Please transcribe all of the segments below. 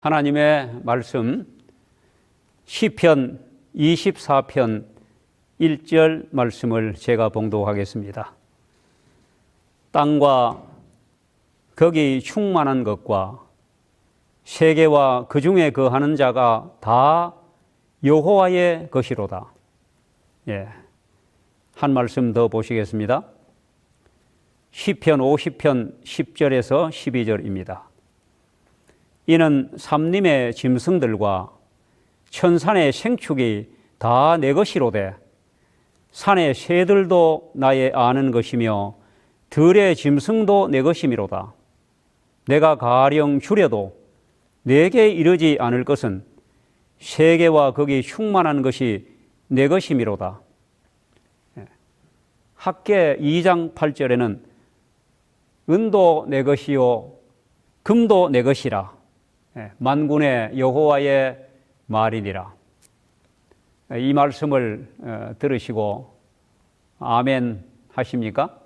하나님의 말씀 시편 24편 1절 말씀을 제가 봉독하겠습니다. 땅과 거기 충만한 것과 세계와 그 중에 거하는 자가 다 여호와의 것이로다. 한 말씀 더 보시겠습니다. 시편 50편 10절에서 12절입니다. 이는 삼림의 짐승들과 천산의 생축이 다 내 것이로되 산의 새들도 나의 아는 것이며 들의 짐승도 내 것이미로다. 내가 가령 주려도 내게 이르지 않을 것은 세계와 거기 충만한 것이 내 것이미로다. 학개 2장 8절에는 은도 내 것이요 금도 내 것이라 만군의 여호와의 말이니라. 이 말씀을 들으시고 아멘 하십니까?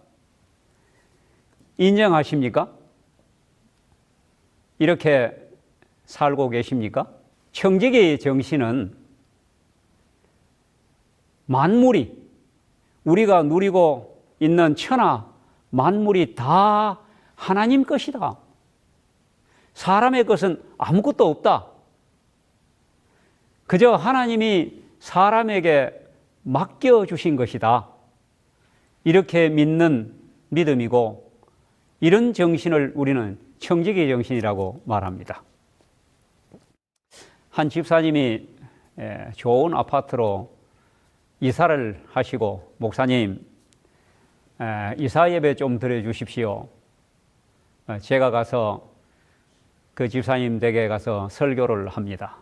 인정하십니까? 이렇게 살고 계십니까? 청지기 정신은 만물이, 우리가 누리고 있는 천하 만물이 다 하나님 것이다. 사람의 것은 아무것도 없다. 그저 하나님이 사람에게 맡겨주신 것이다. 이렇게 믿는 믿음이고, 이런 정신을 우리는 청지기 정신이라고 말합니다. 한 집사님이 좋은 아파트로 이사를 하시고, 목사님 이사 예배 좀 드려주십시오. 제가 가서 그 집사님 댁에 가서 설교를 합니다.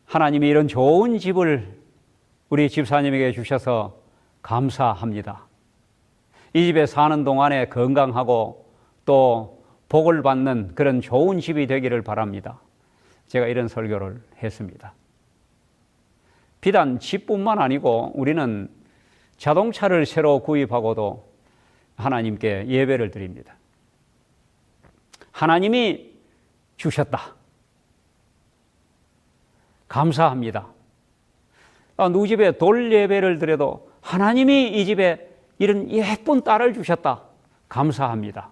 하나님이 이런 좋은 집을 우리 집사님에게 주셔서 감사합니다. 이 집에 사는 동안에 건강하고 또 복을 받는 그런 좋은 집이 되기를 바랍니다. 제가 이런 설교를 했습니다. 비단 집뿐만 아니고 우리는 자동차를 새로 구입하고도 하나님께 예배를 드립니다. 하나님이 주셨다. 감사합니다. 누구 집에 돌 예배를 드려도 하나님이 이 집에 이런 예쁜 딸을 주셨다. 감사합니다.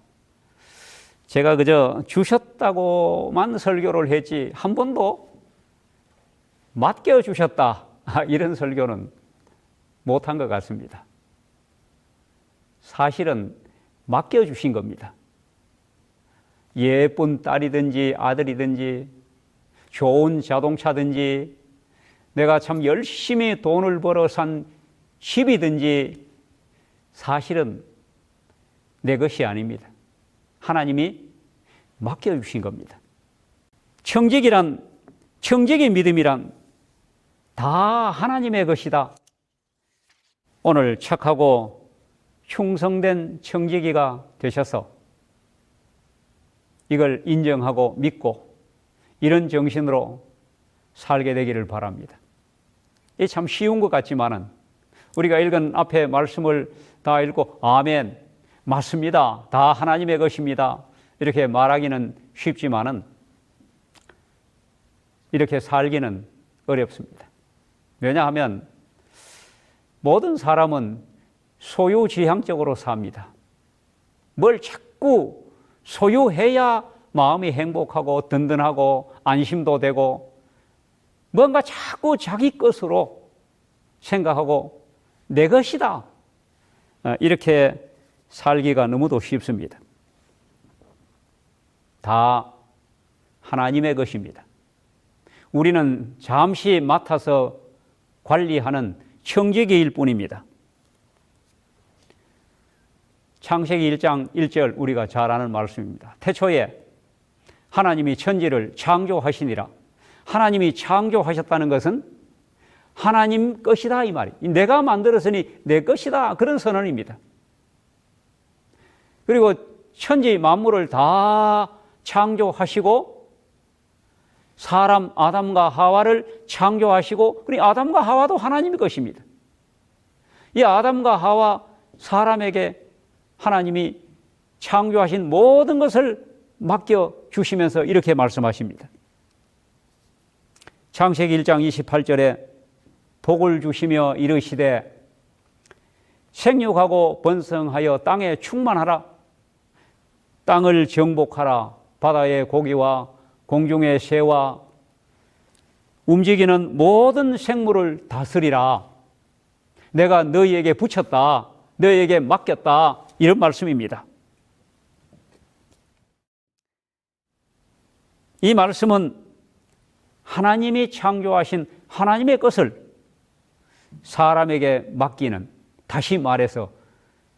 제가 그저 주셨다고만 설교를 했지 한 번도 맡겨주셨다 이런 설교는 못한 것 같습니다. 사실은 맡겨주신 겁니다. 예쁜 딸이든지 아들이든지 좋은 자동차든지 내가 참 열심히 돈을 벌어 산 집이든지 사실은 내 것이 아닙니다. 하나님이 맡겨주신 겁니다. 청지기 믿음이란 다 하나님의 것이다. 오늘 착하고 충성된 청지기가 되셔서 이걸 인정하고 믿고 이런 정신으로 살게 되기를 바랍니다. 이게 참 쉬운 것 같지만은 우리가 읽은 앞에 말씀을 다 읽고 아멘, 맞습니다, 다 하나님의 것입니다 이렇게 말하기는 쉽지만은 이렇게 살기는 어렵습니다. 왜냐하면 모든 사람은 소유지향적으로 삽니다. 뭘 자꾸 소유해야 마음이 행복하고 든든하고 안심도 되고 뭔가 자꾸 자기 것으로 생각하고 내 것이다 이렇게 살기가 너무도 쉽습니다. 다 하나님의 것입니다. 우리는 잠시 맡아서 관리하는 청지기일 뿐입니다. 창세기 1장 1절 우리가 잘 아는 말씀입니다. 태초에 하나님이 천지를 창조하시니라. 하나님이 창조하셨다는 것은 하나님 것이다 이 말이에요. 내가 만들었으니 내 것이다 그런 선언입니다. 그리고 천지 만물을 다 창조하시고 사람 아담과 하와를 창조하시고 그리고 아담과 하와도 하나님의 것입니다. 이 아담과 하와 사람에게 하나님이 창조하신 모든 것을 맡겨주시면서 이렇게 말씀하십니다. 창세기 1장 28절에 복을 주시며 이르시되 생육하고 번성하여 땅에 충만하라. 땅을 정복하라. 바다의 고기와 공중의 새와 움직이는 모든 생물을 다스리라. 내가 너희에게 붙였다. 너희에게 맡겼다. 이런 말씀입니다. 이 말씀은 하나님이 창조하신 하나님의 것을 사람에게 맡기는, 다시 말해서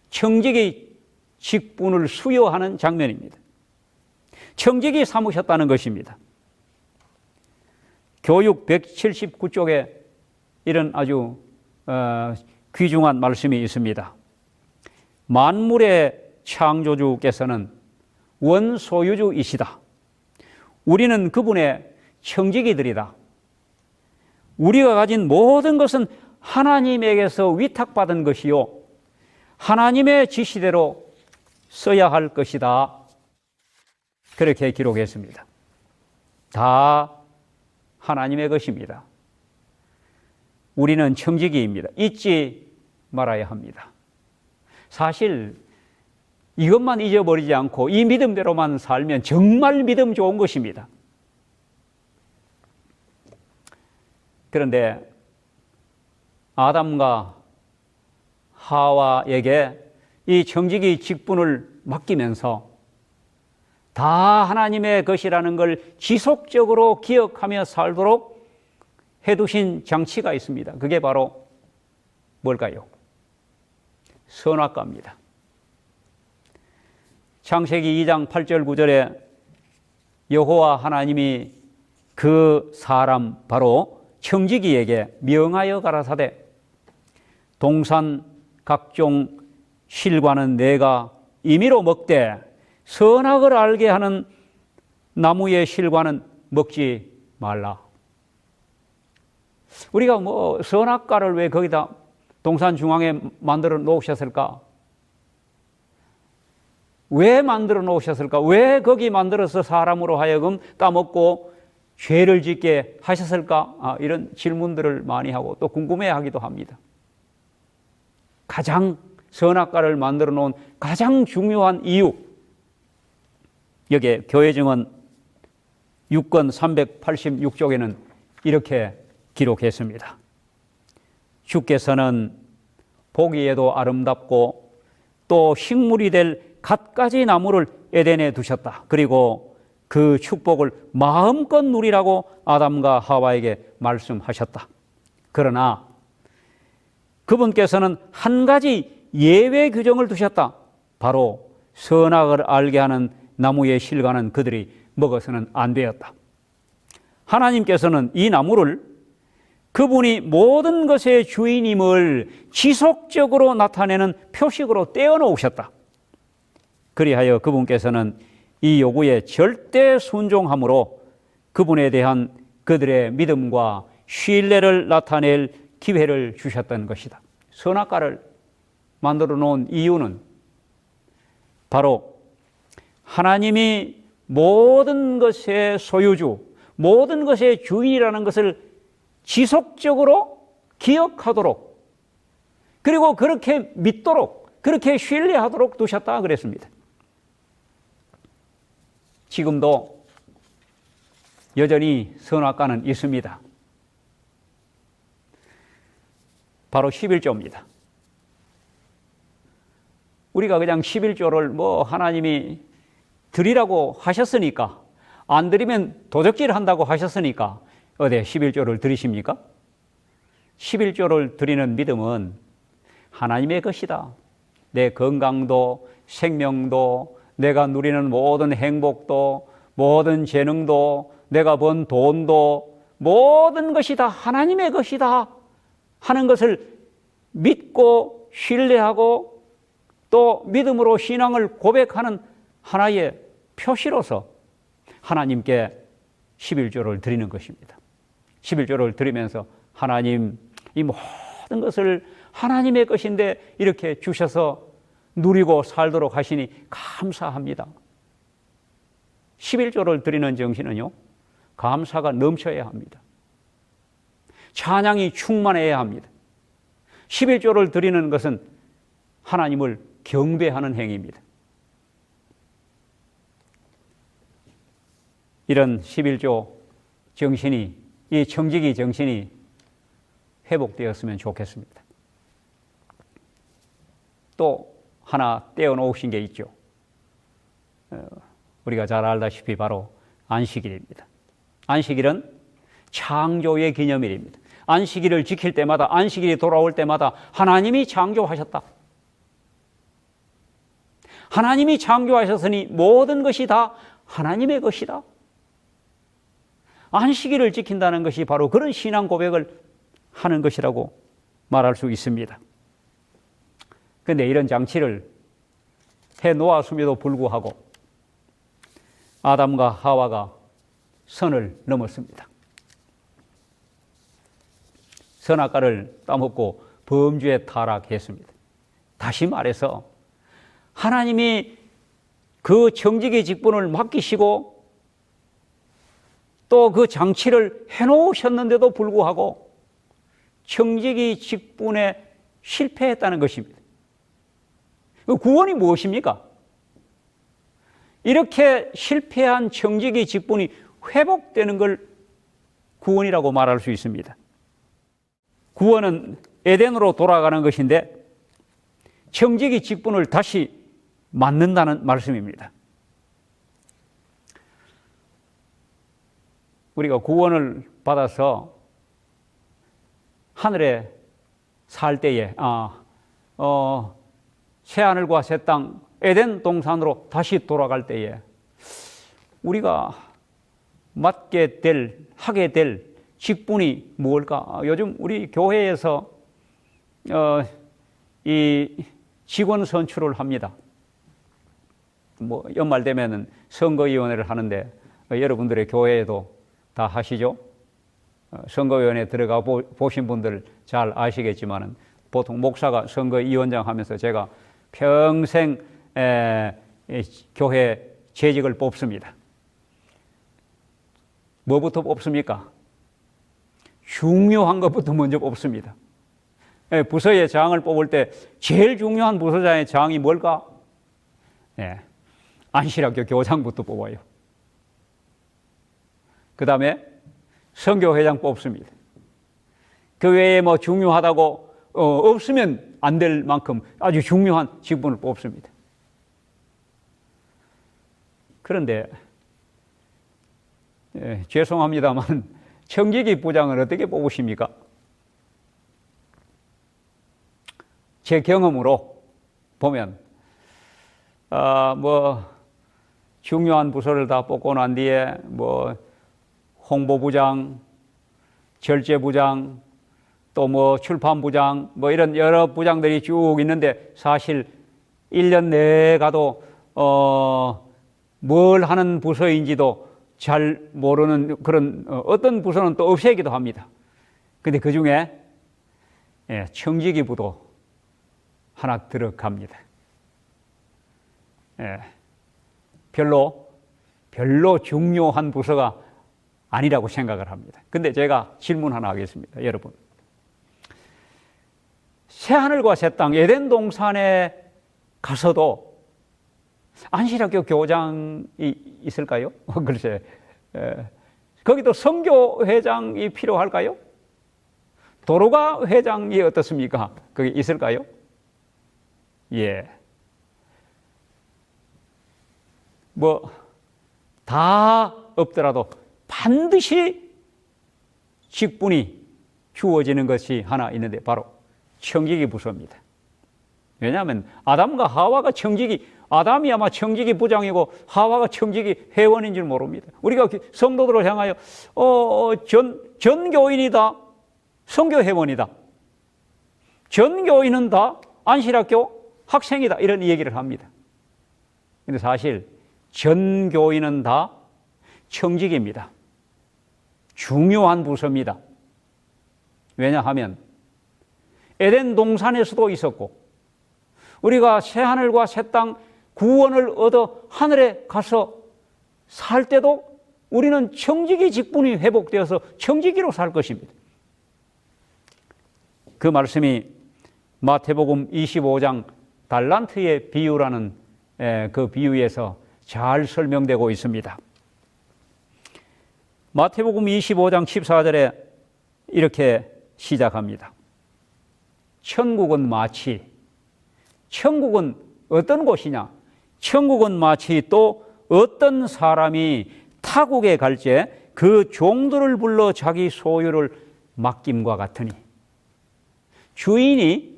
청지기 직분을 수여하는 장면입니다. 청지기 삼으셨다는 것입니다. 교육 179쪽에 이런 아주 귀중한 말씀이 있습니다. 만물의 창조주께서는 원소유주이시다. 우리는 그분의 청지기들이다. 우리가 가진 모든 것은 하나님에게서 위탁받은 것이요 하나님의 지시대로 써야 할 것이다. 그렇게 기록했습니다. 다 하나님의 것입니다. 우리는 청지기입니다. 잊지 말아야 합니다. 사실 이것만 잊어버리지 않고 이 믿음대로만 살면 정말 믿음 좋은 것입니다. 그런데 아담과 하와에게 이 청지기 직분을 맡기면서 다 하나님의 것이라는 걸 지속적으로 기억하며 살도록 해두신 장치가 있습니다. 그게 바로 뭘까요? 선악과입니다. 창세기 2장 8절 9절에 여호와 하나님이 그 사람 바로 청지기에게 명하여 가라사대 동산 각종 실과는 내가 임의로 먹되 선악을 알게 하는 나무의 실과는 먹지 말라. 우리가 선악과를 왜 거기다 동산 중앙에 만들어 놓으셨을까? 왜 만들어 놓으셨을까? 왜 거기 만들어서 사람으로 하여금 따먹고 죄를 짓게 하셨을까? 이런 질문들을 많이 하고 또 궁금해하기도 합니다. 가장 선악과를 만들어 놓은 가장 중요한 이유, 여기에 교회증언 6권 386쪽에는 이렇게 기록했습니다. 주께서는 보기에도 아름답고 또 식물이 될 갖가지 나무를 에덴에 두셨다. 그리고 그 축복을 마음껏 누리라고 아담과 하와에게 말씀하셨다. 그러나 그분께서는 한 가지 예외 규정을 두셨다. 바로 선악을 알게 하는 나무의 실과는 그들이 먹어서는 안 되었다. 하나님께서는 이 나무를 그분이 모든 것의 주인임을 지속적으로 나타내는 표식으로 떼어놓으셨다. 그리하여 그분께서는 이 요구에 절대 순종함으로 그분에 대한 그들의 믿음과 신뢰를 나타낼 기회를 주셨던 것이다. 선악과를 만들어 놓은 이유는 바로 하나님이 모든 것의 소유주, 모든 것의 주인이라는 것을 지속적으로 기억하도록, 그리고 그렇게 믿도록, 그렇게 신뢰하도록 두셨다 그랬습니다. 지금도 여전히 선악과는 있습니다. 바로 11조입니다. 우리가 그냥 11조를 하나님이 드리라고 하셨으니까, 안 드리면 도적질 한다고 하셨으니까 어디 11조를 드리십니까? 11조를 드리는 믿음은 하나님의 것이다. 내 건강도, 생명도, 내가 누리는 모든 행복도, 모든 재능도, 내가 번 돈도, 모든 것이 다 하나님의 것이다 하는 것을 믿고 신뢰하고 또 믿음으로 신앙을 고백하는 하나의 표시로서 하나님께 11조를 드리는 것입니다. 11조를 드리면서 하나님, 이 모든 것을 하나님의 것인데 이렇게 주셔서 누리고 살도록 하시니 감사합니다. 11조를 드리는 정신은요, 감사가 넘쳐야 합니다. 찬양이 충만해야 합니다. 11조를 드리는 것은 하나님을 경배하는 행위입니다. 이런 11조 정신이, 이 청지기 정신이 회복되었으면 좋겠습니다. 또 하나 떼어놓으신 게 있죠. 우리가 잘 알다시피 바로 안식일입니다. 안식일은 창조의 기념일입니다. 안식일을 지킬 때마다, 안식일이 돌아올 때마다 하나님이 창조하셨다. 하나님이 창조하셨으니 모든 것이 다 하나님의 것이다. 안식일을 지킨다는 것이 바로 그런 신앙 고백을 하는 것이라고 말할 수 있습니다. 그런데 이런 장치를 해 놓았음에도 불구하고 아담과 하와가 선을 넘었습니다. 선악과를 따먹고 범죄에 타락했습니다. 다시 말해서 하나님이 그 청지기 직분을 맡기시고 또 그 장치를 해놓으셨는데도 불구하고 청지기 직분에 실패했다는 것입니다. 그 구원이 무엇입니까? 이렇게 실패한 청지기 직분이 회복되는 걸 구원이라고 말할 수 있습니다. 구원은 에덴으로 돌아가는 것인데 청지기 직분을 다시 맞는다는 말씀입니다. 우리가 구원을 받아서 하늘에 살 때에 새하늘과 새 땅 에덴 동산으로 다시 돌아갈 때에 우리가 하게 될 직분이 무엇일까? 요즘 우리 교회에서 이 직원 선출을 합니다. 뭐 연말 되면은 선거위원회를 하는데 여러분들의 교회에도 다 하시죠? 선거위원회 들어가 보신 분들 잘 아시겠지만은 보통 목사가 선거위원장 하면서 제가 평생 교회 재직을 뽑습니다. 뭐부터 뽑습니까? 중요한 것부터 먼저 뽑습니다. 부서의 장을 뽑을 때 제일 중요한 부서장의 장이 뭘까? 안실학교 교장부터 뽑아요. 그 다음에 선교회장 뽑습니다. 그 외에 뭐 중요하다고 없으면 안 될 만큼 아주 중요한 직분을 뽑습니다. 그런데 죄송합니다만 청지기 부장을 어떻게 뽑으십니까? 제 경험으로 보면 뭐 중요한 부서를 다 뽑고 난 뒤에 뭐 홍보부장, 절제부장, 또 뭐 출판부장, 뭐 이런 여러 부장들이 쭉 있는데 사실 1년 내에 가도 뭘 하는 부서인지도 잘 모르는 그런 어떤 부서는 또 없애기도 합니다. 근데 그 중에 청지기부도 하나 들어갑니다. 별로 중요한 부서가 아니라고 생각을 합니다. 근데 제가 질문 하나 하겠습니다. 여러분, 새하늘과 새 땅 에덴 동산에 가서도 안실학교 교장이 있을까요? 글쎄, 거기도 선교회장이 필요할까요? 도로가 회장이 어떻습니까? 거기 있을까요? 예. 뭐 다 없더라도 반드시 직분이 주어지는 것이 하나 있는데 바로 청지기 부서입니다. 왜냐하면 아담과 하와가 아담이 아마 청지기 부장이고 하와가 청지기 회원인 줄 모릅니다. 우리가 성도들을 향하여 전교인이다, 선교 회원이다, 전교인은 다 안실학교 학생이다 이런 얘기를 합니다. 근데 사실 전교인은 다 청지기입니다. 중요한 부서입니다. 왜냐하면 에덴 동산에서도 있었고 우리가 새하늘과 새 땅 구원을 얻어 하늘에 가서 살 때도 우리는 청지기 직분이 회복되어서 청지기로 살 것입니다. 그 말씀이 마태복음 25장 달란트의 비유라는 그 비유에서 잘 설명되고 있습니다. 마태복음 25장 14절에 이렇게 시작합니다. 천국은 마치, 천국은 어떤 곳이냐? 천국은 마치 또 어떤 사람이 타국에 갈 때 그 종들을 불러 자기 소유를 맡김과 같으니, 주인이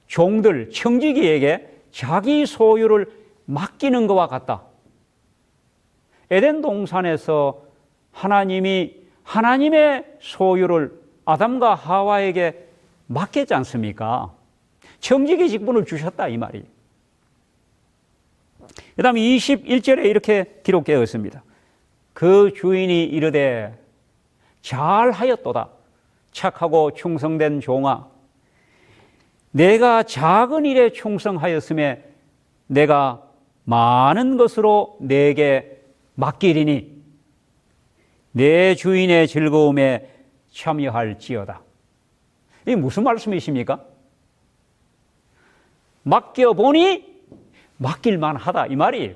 종들, 청지기에게 자기 소유를 맡기는 것과 같다. 에덴 동산에서 하나님이 하나님의 소유를 아담과 하와에게 맡겼지 않습니까? 청지기 직분을 주셨다 이 말이. 그 다음에 21절에 이렇게 기록되어 있습니다. 그 주인이 이르되 잘하였도다. 착하고 충성된 종아, 내가 작은 일에 충성하였음에 내가 많은 것으로 내게 맡기리니 내 주인의 즐거움에 참여할지어다. 이게 무슨 말씀이십니까? 맡겨보니 맡길만 하다 이 말이에요.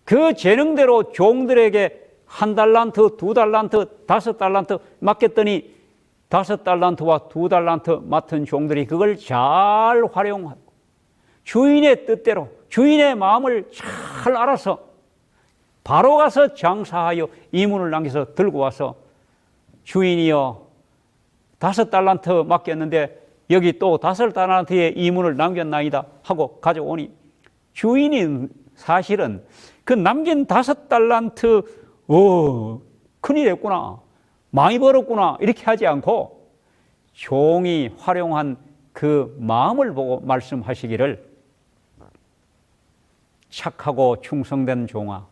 그 재능대로 종들에게 1달란트, 2달란트, 5달란트 맡겼더니 5달란트와 2달란트 맡은 종들이 그걸 잘 활용하고 주인의 뜻대로 주인의 마음을 잘 알아서 바로 가서 장사하여 이문을 남겨서 들고 와서 주인이여 5달란트 맡겼는데 여기 또 5달란트의 이문을 남겼나이다 하고 가져오니 주인이 사실은 그 남긴 5달란트 큰일 했구나, 많이 벌었구나 이렇게 하지 않고 종이 활용한 그 마음을 보고 말씀하시기를 착하고 충성된 종아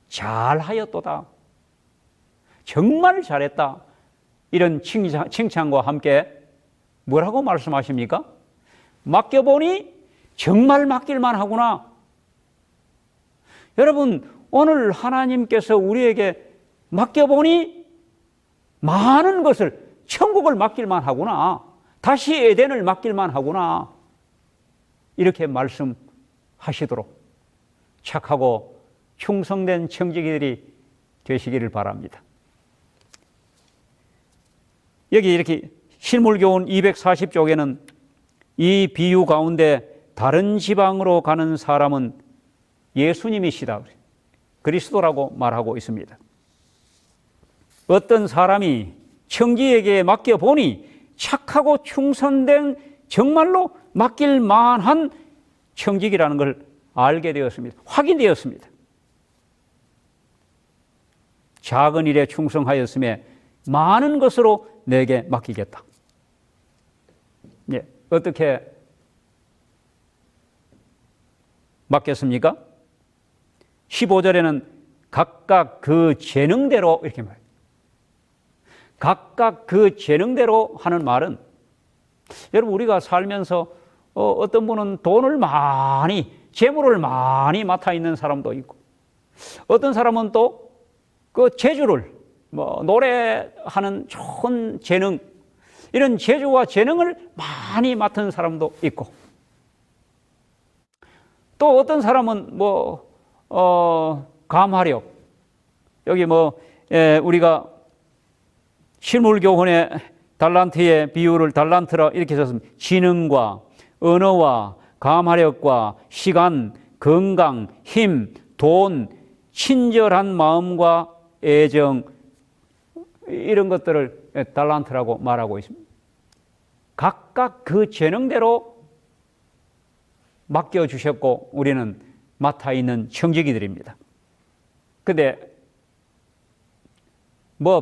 잘하였도다, 정말 잘했다, 이런 칭찬과 함께 뭐라고 말씀하십니까? 맡겨보니 정말 맡길만 하구나. 여러분, 오늘 하나님께서 우리에게 맡겨보니 많은 것을, 천국을 맡길만 하구나, 다시 에덴을 맡길만 하구나, 이렇게 말씀하시도록 착하고 충성된 청지기들이 되시기를 바랍니다. 여기 이렇게 실물교훈 240쪽에는 이 비유 가운데 다른 지방으로 가는 사람은 예수님이시다, 그리스도라고 말하고 있습니다. 어떤 사람이 청지에게 맡겨보니 착하고 충성된 정말로 맡길 만한 청지기라는 걸 알게 되었습니다. 확인되었습니다. 작은 일에 충성하였음에 많은 것으로 내게 맡기겠다. 예, 어떻게 맡겼습니까? 15절에는 각각 그 재능대로 이렇게 말해요. 각각 그 재능대로 하는 말은, 여러분 우리가 살면서 어떤 분은 돈을 많이, 재물을 많이 맡아 있는 사람도 있고, 어떤 사람은 또 그 재주를, 노래하는 좋은 재능, 이런 재주와 재능을 많이 맡은 사람도 있고, 또 어떤 사람은 감화력, 여기 우리가 실물교훈의 달란트의 비유를 달란트라 이렇게 썼습니다. 지능과 언어와 감화력과 시간, 건강, 힘, 돈, 친절한 마음과 애정, 이런 것들을 달란트라고 말하고 있습니다. 각각 그 재능대로 맡겨주셨고 우리는 맡아 있는 청지기들입니다. 근데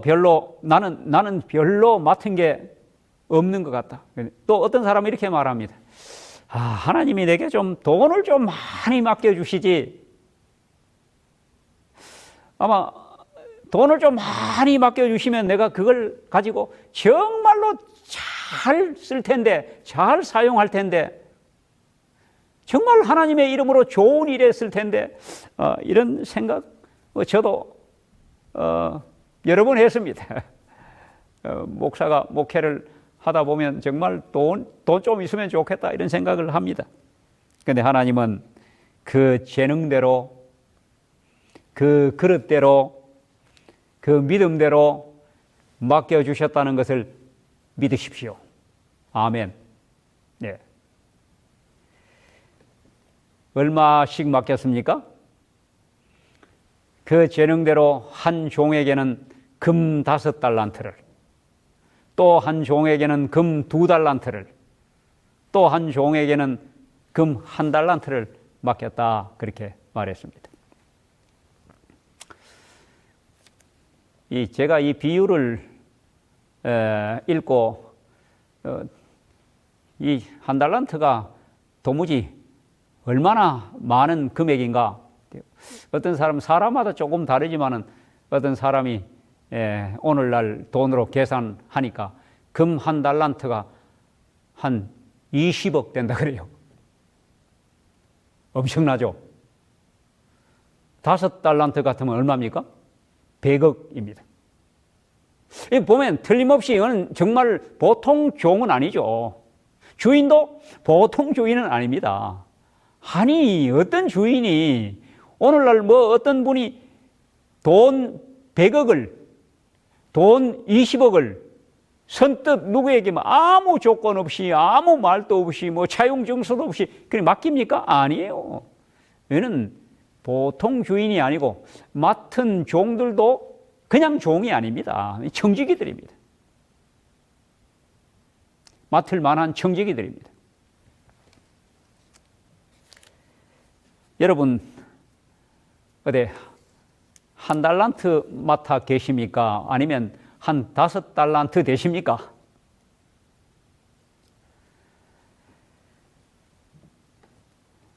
별로 나는 별로 맡은 게 없는 것 같다. 또 어떤 사람은 이렇게 말합니다. 하나님이 내게 좀 돈을 좀 많이 맡겨주시지, 아마 돈을 좀 많이 맡겨주시면 내가 그걸 가지고 정말로 잘 쓸 텐데, 잘 사용할 텐데, 정말 하나님의 이름으로 좋은 일을 했을 텐데 이런 생각 저도 여러 번 했습니다. 목사가 목회를 하다 보면 정말 돈 좀 있으면 좋겠다 이런 생각을 합니다. 그런데 하나님은 그 재능대로, 그 그릇대로, 그 믿음대로 맡겨주셨다는 것을 믿으십시오. 아멘. 네. 얼마씩 맡겼습니까? 그 재능대로 한 종에게는 금 5달란트를, 또 한 종에게는 금 2달란트를, 또 한 종에게는 금 1달란트를 맡겼다 그렇게 말했습니다. 제가 이 비유를 읽고 이 1달란트가 도무지 얼마나 많은 금액인가. 어떤 사람마다 조금 다르지만은 어떤 사람이 오늘날 돈으로 계산하니까 금 1달란트가 한 20억 된다 그래요. 엄청나죠? 5달란트 같으면 얼마입니까? 100억입니다. 보면 틀림없이 이건 정말 보통 종은 아니죠. 주인도 보통 주인은 아닙니다. 아니, 어떤 주인이 오늘날 어떤 분이 돈 100억을, 돈 20억을 선뜻 누구에게 아무 조건 없이, 아무 말도 없이, 차용증서도 없이 그냥 맡깁니까? 아니에요. 얘는 보통 주인이 아니고 맡은 종들도 그냥 종이 아닙니다. 청지기들입니다. 맡을 만한 청지기들입니다. 여러분, 어디 1달란트 맡아 계십니까? 아니면 한 5달란트 되십니까?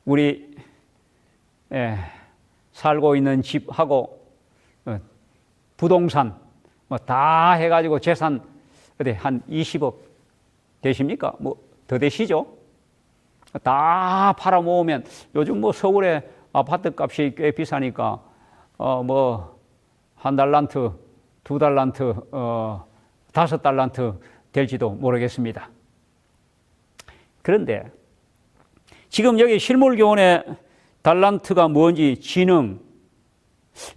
우리 살고 있는 집하고 부동산 다 해가지고 재산 어디 한 20억 되십니까? 더 되시죠? 다 팔아 모으면 요즘 서울에 아파트 값이 꽤 비싸니까 1달란트, 2달란트, 5달란트 될지도 모르겠습니다. 그런데 지금 여기 실물교훈의 달란트가 뭔지 지능,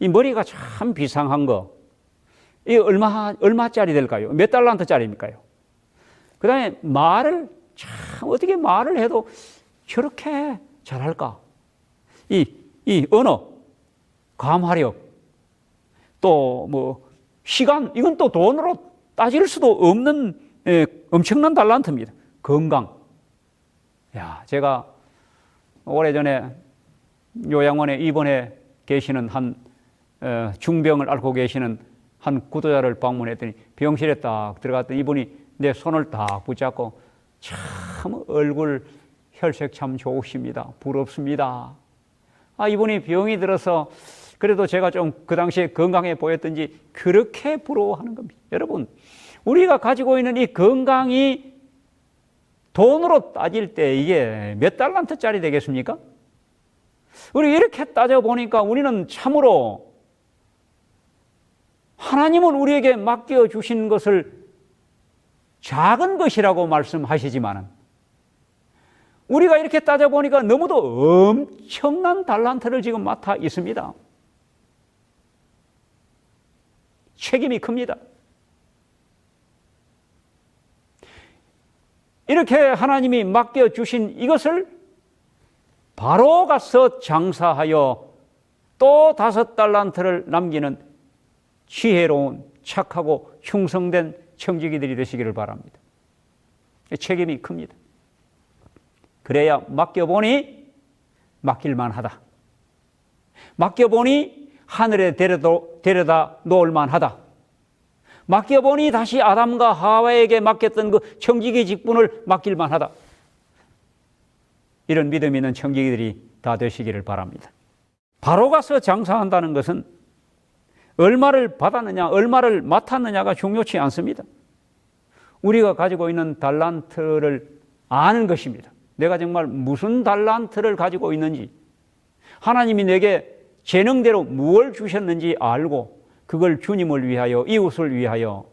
이 머리가 참 비상한 거, 이 얼마짜리 될까요? 몇 달란트짜리입니까요? 그 다음에 말을 참 어떻게 말을 해도 저렇게 잘할까? 이 언어, 감화력, 또 시간, 이건 또 돈으로 따질 수도 없는 엄청난 달란트입니다. 건강. 야, 제가 오래전에 요양원에 입원해 계시는 한 중병을 앓고 계시는 한 구도자를 방문했더니 병실에 딱 들어갔더니 이분이 내 손을 딱 붙잡고 참 얼굴 혈색 참 좋으십니다. 부럽습니다. 이분이 병이 들어서 그래도 제가 좀 그 당시에 건강해 보였던지 그렇게 부러워하는 겁니다. 여러분, 우리가 가지고 있는 이 건강이 돈으로 따질 때 이게 몇 달란트짜리 되겠습니까? 우리 이렇게 따져보니까 우리는 참으로 하나님은 우리에게 맡겨주신 것을 작은 것이라고 말씀하시지만은 우리가 이렇게 따져보니까 너무도 엄청난 달란트를 지금 맡아 있습니다. 책임이 큽니다. 이렇게 하나님이 맡겨주신 이것을 바로 가서 장사하여 또 5달란트를 남기는 지혜로운 착하고 충성된 청지기들이 되시기를 바랍니다. 책임이 큽니다. 그래야 맡겨보니 맡길만하다. 맡겨보니 하늘에 데려다 놓을만하다. 맡겨보니 다시 아담과 하와에게 맡겼던 그 청지기 직분을 맡길만하다. 이런 믿음 있는 청지기들이 다 되시기를 바랍니다. 바로 가서 장사한다는 것은 얼마를 받았느냐, 얼마를 맡았느냐가 중요치 않습니다. 우리가 가지고 있는 달란트를 아는 것입니다. 내가 정말 무슨 달란트를 가지고 있는지, 하나님이 내게 재능대로 무엇을 주셨는지 알고 그걸 주님을 위하여, 이웃을 위하여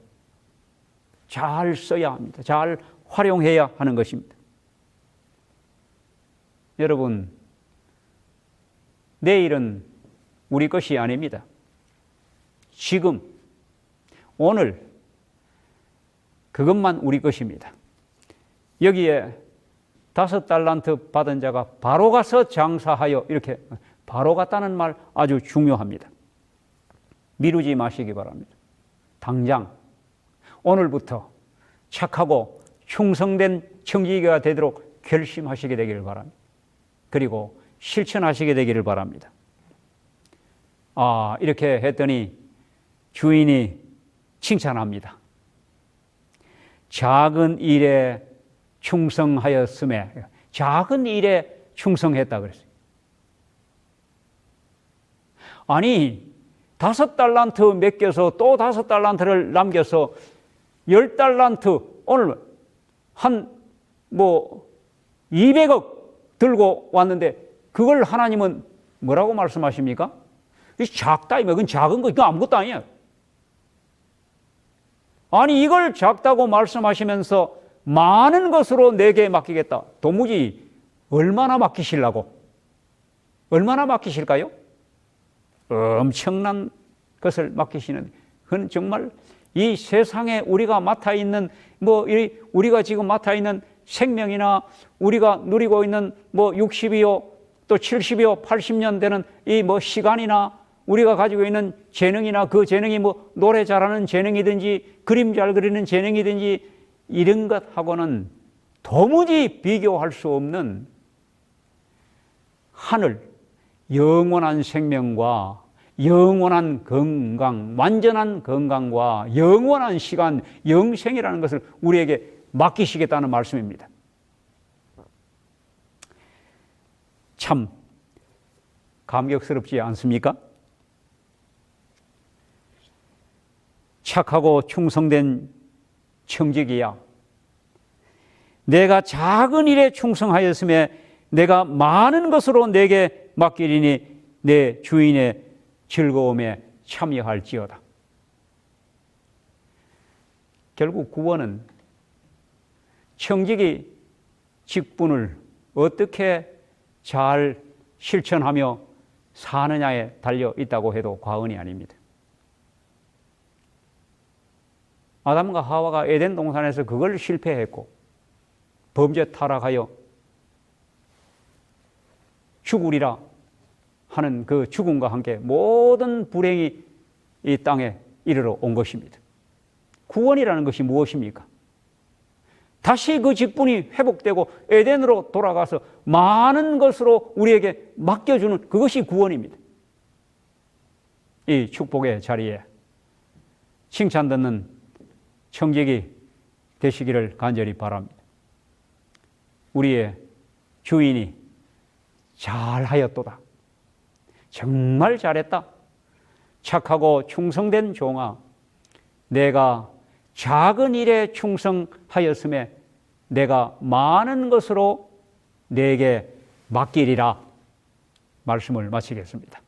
잘 써야 합니다. 잘 활용해야 하는 것입니다. 여러분, 내일은 우리 것이 아닙니다. 지금, 오늘, 그것만 우리 것입니다. 여기에 5달란트 받은 자가 바로 가서 장사하여, 이렇게 바로 갔다는 말 아주 중요합니다. 미루지 마시기 바랍니다. 당장 오늘부터 착하고 충성된 청지기가 되도록 결심하시게 되기를 바랍니다. 그리고 실천하시게 되기를 바랍니다. 이렇게 했더니 주인이 칭찬합니다. 작은 일에 충성하였음에, 작은 일에 충성했다 그랬어요. 아니, 5달란트 맡겨서 또 5달란트를 남겨서 10달란트, 오늘 한 200억 들고 왔는데 그걸 하나님은 뭐라고 말씀하십니까? 작다, 그건 작은 거, 이거 아무것도 아니야. 아니, 이걸 작다고 말씀하시면서 많은 것으로 내게 맡기겠다. 도무지 얼마나 맡기시려고? 얼마나 맡기실까요? 엄청난 것을 맡기시는, 그건 정말 이 세상에 우리가 맡아 있는, 우리가 지금 맡아 있는 생명이나 우리가 누리고 있는 60이요, 또 70이요, 80년 되는 이 시간이나 우리가 가지고 있는 재능이나 그 재능이 노래 잘하는 재능이든지 그림 잘 그리는 재능이든지 이런 것하고는 도무지 비교할 수 없는 하늘, 영원한 생명과 영원한 건강, 완전한 건강과 영원한 시간, 영생이라는 것을 우리에게 맡기시겠다는 말씀입니다. 참 감격스럽지 않습니까? 착하고 충성된 청지기야, 내가 작은 일에 충성하였음에 내가 많은 것으로 내게 맡기리니 내 주인의 즐거움에 참여할지어다. 결국 구원은 청지기 직분을 어떻게 잘 실천하며 사느냐에 달려 있다고 해도 과언이 아닙니다. 아담과 하와가 에덴 동산에서 그걸 실패했고 범죄 타락하여 죽으리라 하는 그 죽음과 함께 모든 불행이 이 땅에 이르러 온 것입니다. 구원이라는 것이 무엇입니까? 다시 그 직분이 회복되고 에덴으로 돌아가서 많은 것으로 우리에게 맡겨주는 그것이 구원입니다. 이 축복의 자리에 칭찬 듣는 청지기 되시기를 간절히 바랍니다. 우리의 주인이 잘하였도다. 정말 잘했다. 착하고 충성된 종아, 내가 작은 일에 충성하였음에 내가 많은 것으로 내게 맡기리라. 말씀을 마치겠습니다.